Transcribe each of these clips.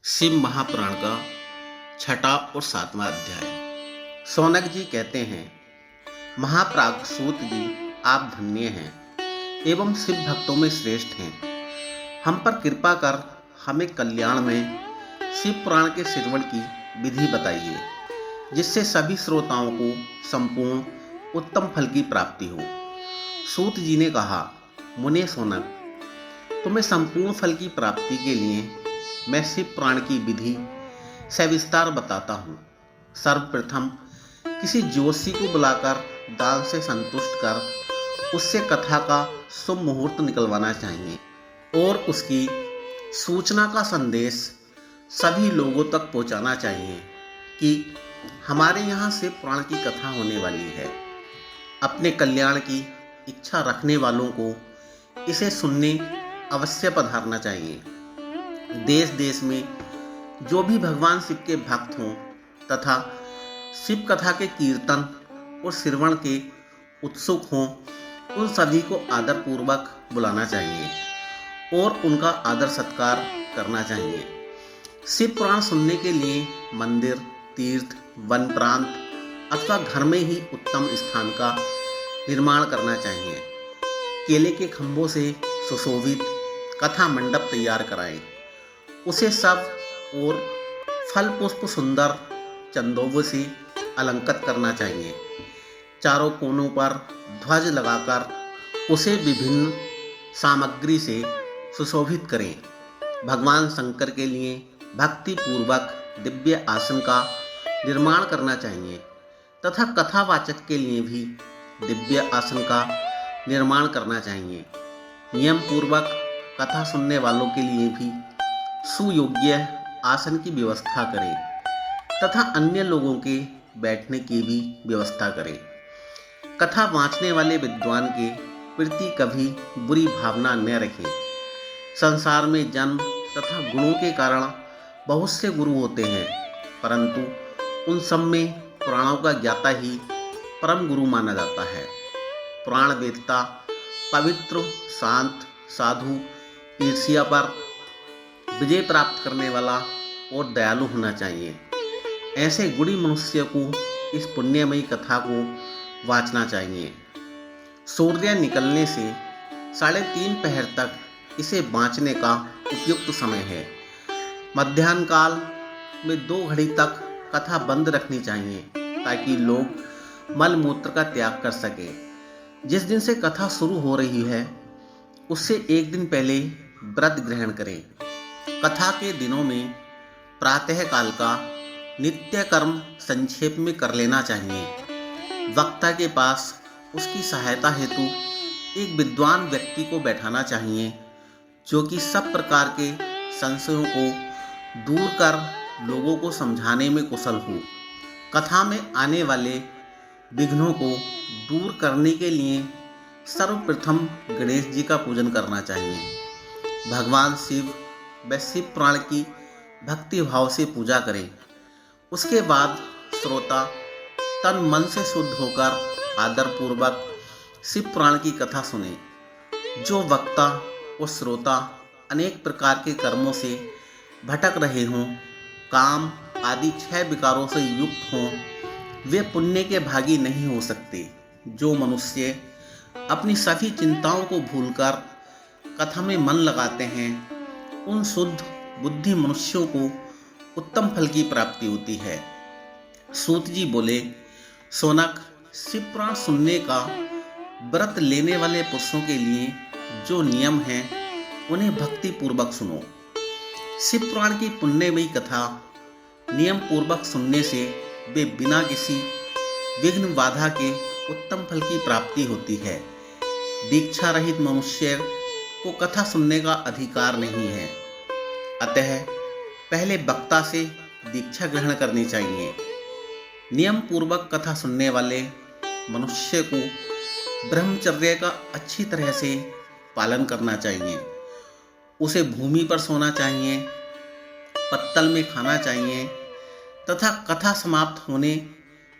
शिव महापुराण का छठा और सातवां अध्याय। सौनक जी कहते हैं, महाप्राग सूत जी, आप धन्य हैं एवं शिव भक्तों में श्रेष्ठ हैं। हम पर कृपा कर हमें कल्याण में शिव पुराण के श्रवण की विधि बताइए, जिससे सभी श्रोताओं को संपूर्ण उत्तम फल की प्राप्ति हो। सूत जी ने कहा, मुने सौनक, तुम्हें संपूर्ण फल की प्राप्ति के लिए मैं शिव पुराण की विधि सविस्तार बताता हूँ। सर्वप्रथम किसी ज्योतिषी को बुलाकर दान से संतुष्ट कर उससे कथा का शुभ मुहूर्त निकलवाना चाहिए और उसकी सूचना का संदेश सभी लोगों तक पहुँचाना चाहिए कि हमारे यहाँ शिव पुराण की कथा होने वाली है। अपने कल्याण की इच्छा रखने वालों को इसे सुनने अवश्य पधारना चाहिए। देश देश में जो भी भगवान शिव के भक्त हों तथा शिव कथा के कीर्तन और श्रवण के उत्सुक हों, उन सभी को आदर पूर्वक बुलाना चाहिए और उनका आदर सत्कार करना चाहिए। शिव पुराण सुनने के लिए मंदिर, तीर्थ, वन प्रांत अथवा घर में ही उत्तम स्थान का निर्माण करना चाहिए। केले के खंभों से सुशोभित कथा मंडप तैयार कराएं। उसे सब और फल पुष्प सुंदर चंदों से अलंकृत करना चाहिए। चारों कोनों पर ध्वज लगाकर उसे विभिन्न सामग्री से सुशोभित करें। भगवान शंकर के लिए भक्ति पूर्वक दिव्य आसन का निर्माण करना चाहिए तथा कथावाचक के लिए भी दिव्य आसन का निर्माण करना चाहिए। नियम पूर्वक कथा सुनने वालों के लिए भी सुयोग्य आसन की व्यवस्था करें तथा अन्य लोगों के बैठने की भी व्यवस्था करें। कथा वाँचने वाले विद्वान के प्रति कभी बुरी भावना न रखें। संसार में जन्म तथा गुणों के कारण बहुत से गुरु होते हैं, परंतु उन सब में पुराणों का ज्ञाता ही परम गुरु माना जाता है। पुराण वेदता पवित्र, शांत, साधु, ईर्ष्या पर विजय प्राप्त करने वाला और दयालु होना चाहिए। ऐसे गुणी मनुष्य को इस पुण्यमयी कथा को वाचना चाहिए। सूर्य निकलने से 3:30 पहर तक इसे वाचने का उपयुक्त समय है। मध्याह्न काल में 2 घड़ी तक कथा बंद रखनी चाहिए ताकि लोग मल मूत्र का त्याग कर सके। जिस दिन से कथा शुरू हो रही है उससे 1 दिन पहले व्रत ग्रहण करें। कथा के दिनों में प्रातः काल का नित्य कर्म संक्षेप में कर लेना चाहिए। वक्ता के पास उसकी सहायता हेतु एक विद्वान व्यक्ति को बैठाना चाहिए जो कि सब प्रकार के संशयों को दूर कर लोगों को समझाने में कुशल हो। कथा में आने वाले विघ्नों को दूर करने के लिए सर्वप्रथम गणेश जी का पूजन करना चाहिए। भगवान शिव व शिव पुराण की भक्ति भाव से पूजा करें। उसके बाद श्रोता तन मन से शुद्ध होकर आदर पूर्वक शिव पुराण की कथा सुने। जो वक्ता और श्रोता अनेक प्रकार के कर्मों से भटक रहे हों, काम आदि 6 विकारों से युक्त हों, वे पुण्य के भागी नहीं हो सकते। जो मनुष्य अपनी सभी चिंताओं को भूलकर कथा में मन लगाते हैं, उन शुद्ध बुद्धि मनुष्यों को उत्तम फल की प्राप्ति होती है। सूत जी बोले, सौनक, शिव पुराण सुनने का व्रत लेने वाले पुरुषों के लिए जो नियम हैं उन्हें भक्ति पूर्वक सुनो। शिव पुराण की पुण्यमयी कथा नियम पूर्वक सुनने से वे बिना किसी विघ्न बाधा के उत्तम फल की प्राप्ति होती है। दीक्षा रहित मनुष्य को कथा सुनने का अधिकार नहीं है, अतः पहले वक्ता से दीक्षा ग्रहण करनी चाहिए। नियम पूर्वक कथा सुनने वाले मनुष्य को ब्रह्मचर्य का अच्छी तरह से पालन करना चाहिए। उसे भूमि पर सोना चाहिए, पत्तल में खाना चाहिए तथा कथा समाप्त होने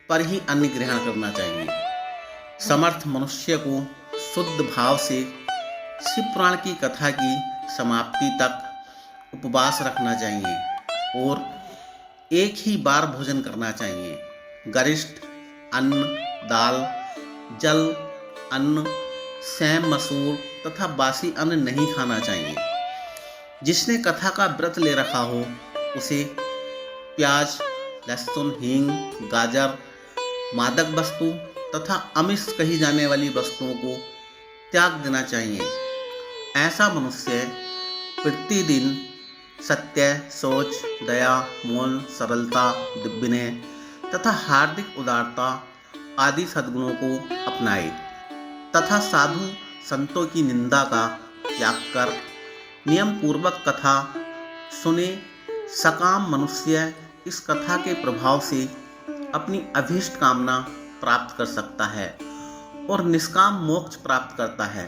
पर ही अन्न ग्रहण करना चाहिए। समर्थ मनुष्य को शुद्ध भाव से शिव पुराण की कथा की समाप्ति तक उपवास रखना चाहिए और एक ही बार भोजन करना चाहिए। गरिष्ठ अन्न, दाल, जल, अन्न, सेम, मसूर तथा बासी अन्न नहीं खाना चाहिए। जिसने कथा का व्रत ले रखा हो उसे प्याज, लहसुन, हींग, गाजर, मादक वस्तु तथा अमिष कही जाने वाली वस्तुओं को त्याग देना चाहिए। ऐसा मनुष्य प्रतिदिन सत्य, सोच, दया, मौन, सरलता, विनय तथा हार्दिक उदारता आदि सद्गुणों को अपनाए तथा साधु संतों की निंदा का त्याग कर नियम पूर्वक कथा सुने। सकाम मनुष्य इस कथा के प्रभाव से अपनी अभीष्ट कामना प्राप्त कर सकता है और निष्काम मोक्ष प्राप्त करता है।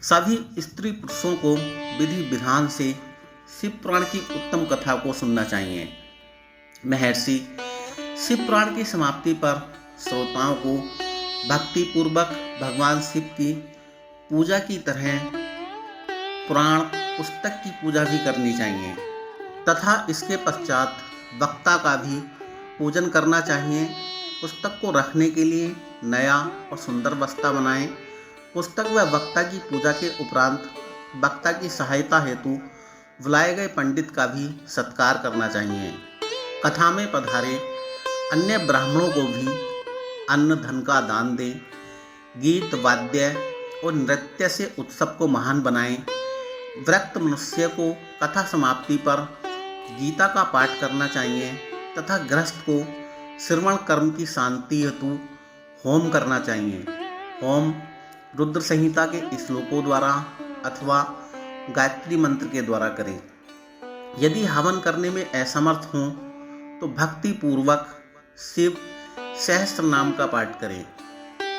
सभी स्त्री पुरुषों को विधि विधान से शिव पुराण की उत्तम कथा को सुनना चाहिए। महर्षि शिव पुराण की समाप्ति पर श्रोताओं को भक्ति पूर्वक भगवान शिव की पूजा की तरह पुराण पुस्तक की पूजा भी करनी चाहिए तथा इसके पश्चात वक्ता का भी पूजन करना चाहिए। पुस्तक को रखने के लिए नया और सुंदर बस्ता बनाएं। पुस्तक व वक्ता की पूजा के उपरांत वक्ता की सहायता हेतु बुलाए गए पंडित का भी सत्कार करना चाहिए। कथा में पधारे अन्य ब्राह्मणों को भी अन्न धन का दान दें। गीत, वाद्य और नृत्य से उत्सव को महान बनाएं। विरक्त मनुष्य को कथा समाप्ति पर गीता का पाठ करना चाहिए तथा गृहस्थ को श्रवण कर्म की शांति हेतु होम करना चाहिए। होम रुद्र संहिता के श्लोकों द्वारा अथवा गायत्री मंत्र के द्वारा करें। यदि हवन करने में असमर्थ हों तो भक्ति पूर्वक शिव सहस्त्र नाम का पाठ करें।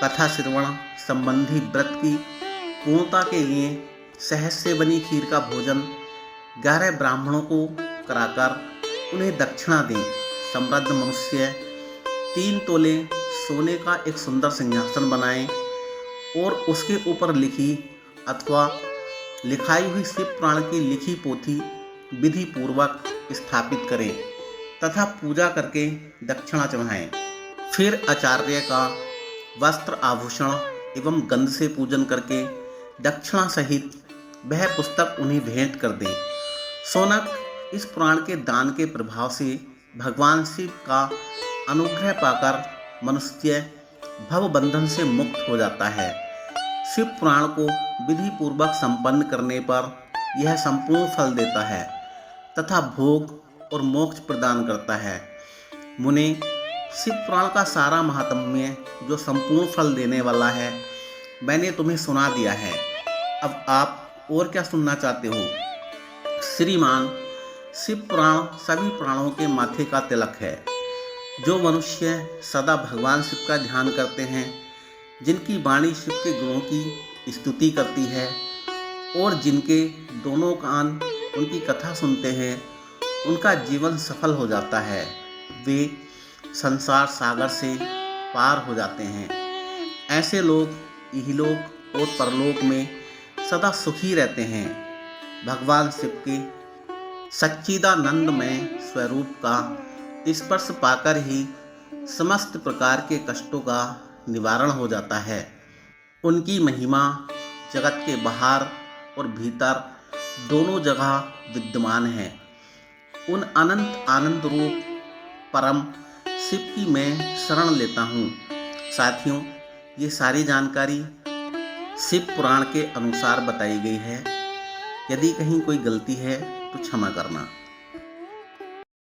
कथा श्रवण संबंधी व्रत की पूर्णता के लिए शहद से बनी खीर का भोजन 11 ब्राह्मणों को कराकर उन्हें दक्षिणा दें। समृद्ध मनुष्य 3 तोले सोने का एक सुंदर सिंहासन बनाएं और उसके ऊपर लिखी अथवा लिखाई हुई शिव पुराण की लिखी पोथी विधि पूर्वक स्थापित करें तथा पूजा करके दक्षिणा चढ़ाएं। फिर आचार्य का वस्त्र, आभूषण एवं गंध से पूजन करके दक्षिणा सहित वह पुस्तक उन्हें भेंट कर दें। शौनक इस पुराण के दान के प्रभाव से भगवान शिव का अनुग्रह पाकर मनुष्य भव बंधन से मुक्त हो जाता है। शिव पुराण को विधि पूर्वक संपन्न करने पर यह संपूर्ण फल देता है तथा भोग और मोक्ष प्रदान करता है। मुने, शिव पुराण का सारा महात्म्य जो संपूर्ण फल देने वाला है मैंने तुम्हें सुना दिया है। अब आप और क्या सुनना चाहते हो? श्रीमान, शिव पुराण सभी पुराणों के माथे का तिलक है। जो मनुष्य सदा भगवान शिव का ध्यान करते हैं, जिनकी वाणी शिव के गुणों की स्तुति करती है और जिनके दोनों कान उनकी कथा सुनते हैं, उनका जीवन सफल हो जाता है। वे संसार सागर से पार हो जाते हैं। ऐसे लोग इहलोक और परलोक में सदा सुखी रहते हैं। भगवान शिव के सच्चिदानंदमय स्वरूप का स्पर्श पाकर ही समस्त प्रकार के कष्टों का निवारण हो जाता है। उनकी महिमा जगत के बाहर और भीतर दोनों जगह विद्यमान है। उन अनंत आनंद रूप परम शिव की मैं शरण लेता हूँ। साथियों, ये सारी जानकारी शिव पुराण के अनुसार बताई गई है। यदि कहीं कोई गलती है तो क्षमा करना।